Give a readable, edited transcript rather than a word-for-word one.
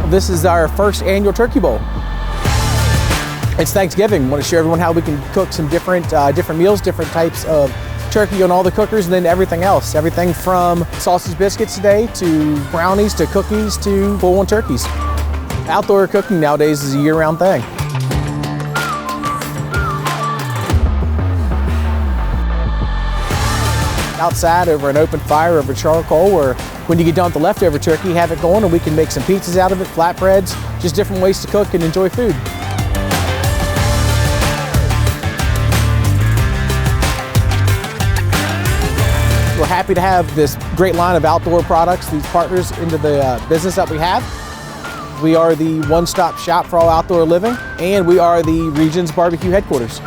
This is our first annual turkey bowl. It's Thanksgiving. I want to show everyone how we can cook some different meals, different types of turkey on all the cookers, and then everything else. Everything from sausage biscuits today to brownies to cookies to full-on turkeys. Outdoor cooking nowadays is a year-round thing. Outside over an open fire over charcoal, or when you get done with the leftover turkey, have it going and we can make some pizzas out of it, flatbreads, just different ways to cook and enjoy food. We're happy to have this great line of outdoor products, these partners into the business that we have. We are the one-stop shop for all outdoor living, and we are the region's barbecue headquarters.